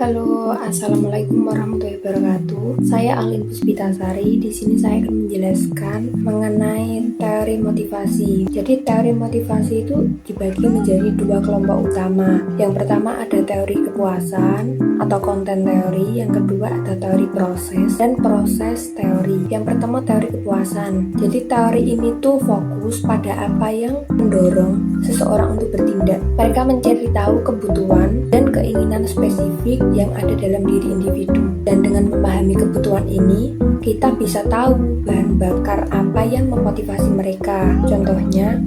Halo, assalamualaikum warahmatullahi wabarakatuh. Saya Alin Puspitasari. Di sini saya akan menjelaskan mengenai teori motivasi. Jadi teori motivasi itu dibagi menjadi dua kelompok utama. Yang pertama ada teori kepuasan atau konten teori. Yang kedua ada teori proses dan proses teori. Yang pertama teori kepuasan. Jadi teori ini tuh fokus pada apa yang mendorong seseorang untuk bertindak. Mereka mencari tahu kebutuhan dan keinginan spesifik yang ada dalam diri individu, dan dengan memahami kebutuhan ini kita bisa tahu bahan bakar apa yang memotivasi mereka. Contohnya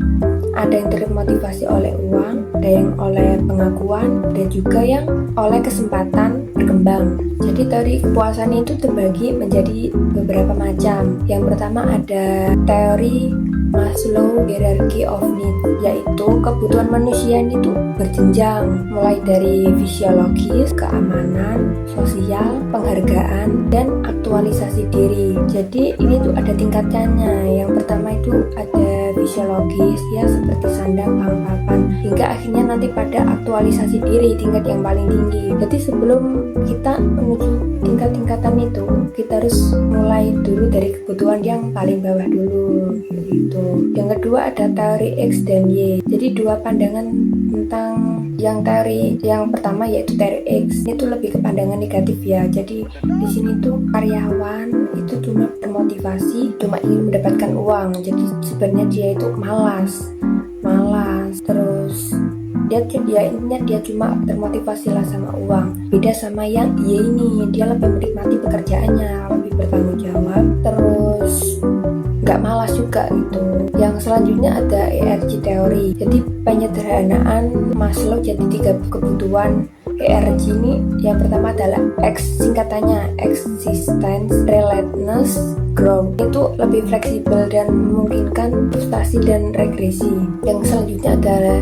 ada yang termotivasi oleh uang, ada yang oleh pengakuan, dan juga yang oleh kesempatan berkembang. Jadi teori kepuasan itu terbagi menjadi beberapa macam. Yang pertama ada teori Maslow Hierarchy of Needs, yaitu kebutuhan manusia itu berjenjang, mulai dari fisiologis, keamanan, sosial, penghargaan, dan aktualisasi diri. Jadi ini tuh ada tingkatannya. Yang pertama itu ada fisiologis, ya seperti sandang, papan, hingga akhirnya nanti pada aktualisasi diri, tingkat yang paling tinggi. Jadi sebelum kita menuju tingkat-tingkatan itu, kita harus mulai dulu dari kebutuhan yang paling bawah dulu gitu. Yang kedua ada teori X dan Y. Jadi dua pandangan tentang yang teori yang pertama yaitu teori X itu lebih ke pandangan negatif ya. Jadi di sini tuh karyawan itu cuma termotivasi, cuma ingin mendapatkan uang. Jadi sebenarnya dia itu malas, terus intinya dia cuma termotivasi lah sama uang. Beda sama yang Y ini, dia lebih menikmati pekerjaannya, lebih bertanggung jawab, terus nggak malas juga gitu. Yang selanjutnya ada ERG teori. Jadi penyederhanaan Maslow jadi 3 kebutuhan ERG ini. Yang pertama adalah X, singkatannya existence, relentless, growth. Itu lebih fleksibel dan memungkinkan frustasi dan regresi. Yang selanjutnya adalah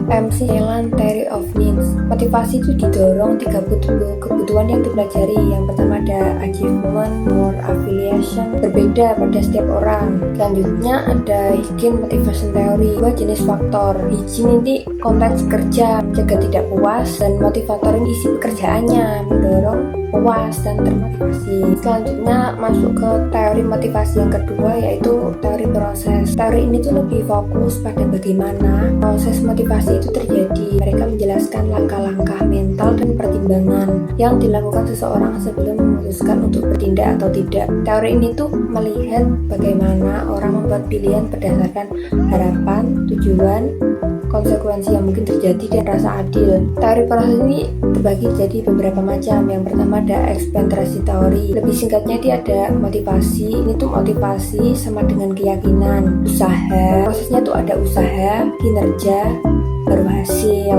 MC Elan Theory of Needs. Motivasi itu didorong 30 kebutuhan yang dipelajari. Yang pertama ada achievement or affiliation, berbeda pada setiap orang. Selanjutnya ada Higgins Motivation Theory, 2 jenis faktor. Higgins ini konteks kerja, mencegah tidak puas, dan motivator ini isi pekerjaannya, mendorong puas dan termotivasi. Selanjutnya masuk ke teori motivasi yang kedua, yaitu teori proses. Teori ini tuh lebih fokus pada bagaimana proses motivasi itu terjadi. Mereka menjelaskan langkah-langkah mental dan pertimbangan yang dilakukan seseorang sebelum memutuskan untuk bertindak atau tidak. Teori ini tuh melihat bagaimana orang membuat pilihan berdasarkan harapan, tujuan, konsekuensi yang mungkin terjadi, dan rasa adil. Teori proses ini terbagi jadi beberapa macam. Yang pertama ada ekspektasi teori. Lebih singkatnya dia ada motivasi. Ini tuh motivasi sama dengan keyakinan, usaha. Prosesnya tuh ada usaha, kinerja, baru hasil.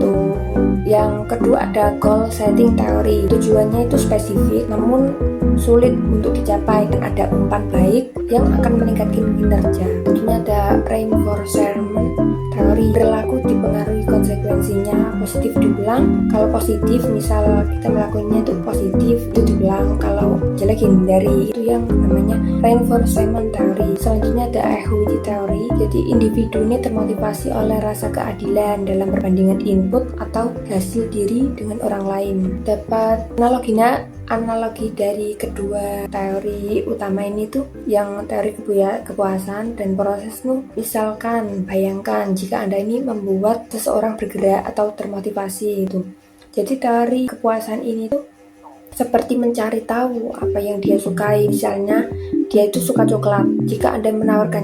Yang kedua ada goal setting teori. Tujuannya itu spesifik namun sulit untuk dicapai, dan ada umpan baik yang akan meningkatkan kinerja. Selanjutnya ada reinforcement teori. Berlaku dipengaruhi konsekuensinya. Positif diulang, kalau positif misal kita melakukannya itu positif, itu diulang, kalau jelek hindari. Itu yang namanya reinforcement teori. Selanjutnya ada equity teori. Jadi individu ini termotivasi oleh rasa keadilan dalam perbandingan input atau hasil diri dengan orang lain. Dapat analogi dari kedua teori utama ini tuh, yang teori kepuasan dan proses tuh, misalkan bayangkan jika Anda ini membuat seseorang bergerak atau termotivasi itu. Jadi teori kepuasan ini tuh seperti mencari tahu apa yang dia sukai. Misalnya dia itu suka coklat, jika Anda menawarkan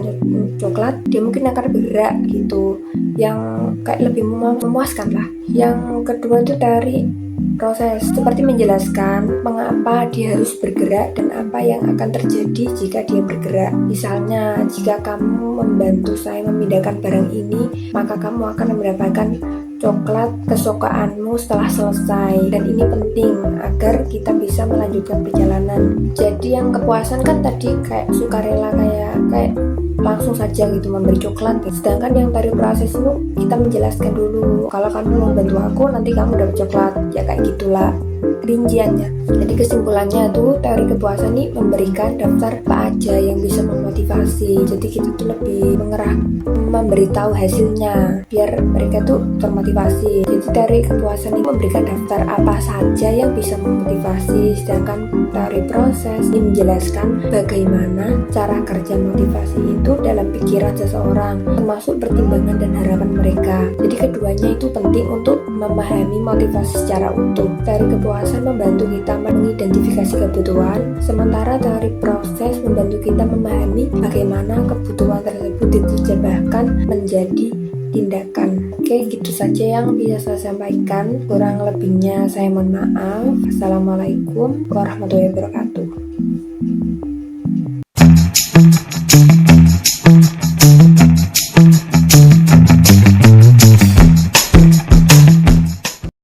coklat, dia mungkin akan bergerak gitu, yang kayak lebih memuaskan lah. Yang kedua itu teori proses, seperti menjelaskan mengapa dia harus bergerak dan apa yang akan terjadi jika dia bergerak. Misalnya, jika kamu membantu saya memindahkan barang ini, maka kamu akan mendapatkan coklat kesukaanmu setelah selesai. Dan ini penting agar kita bisa melanjutkan perjalanan. Jadi yang kepuasan kan tadi kayak sukarela, kayak langsung saja gitu memberi coklat. Sedangkan yang teori proses itu kita menjelaskan dulu, kalau kamu membantu aku nanti kamu dapat coklat, ya kayak gitulah. rinciannya. Jadi kesimpulannya tuh teori kepuasan ini memberikan daftar apa aja yang bisa memotivasi. Jadi kita tuh lebih memberitahu hasilnya biar mereka tuh termotivasi. Jadi teori kepuasan ini memberikan daftar apa saja yang bisa memotivasi, sedangkan teori proses ini menjelaskan bagaimana cara kerja motivasi itu dalam pikiran seseorang, termasuk pertimbangan dan harapan mereka. Jadi keduanya itu penting untuk memahami motivasi secara utuh. Teori kepuasan membantu kita mengidentifikasi kebutuhan, sementara teori proses membantu kita memahami bagaimana kebutuhan tersebut diterjemahkan menjadi tindakan. Oke, gitu saja yang bisa saya sampaikan. Kurang lebihnya saya mohon maaf. Assalamualaikum warahmatullahi wabarakatuh.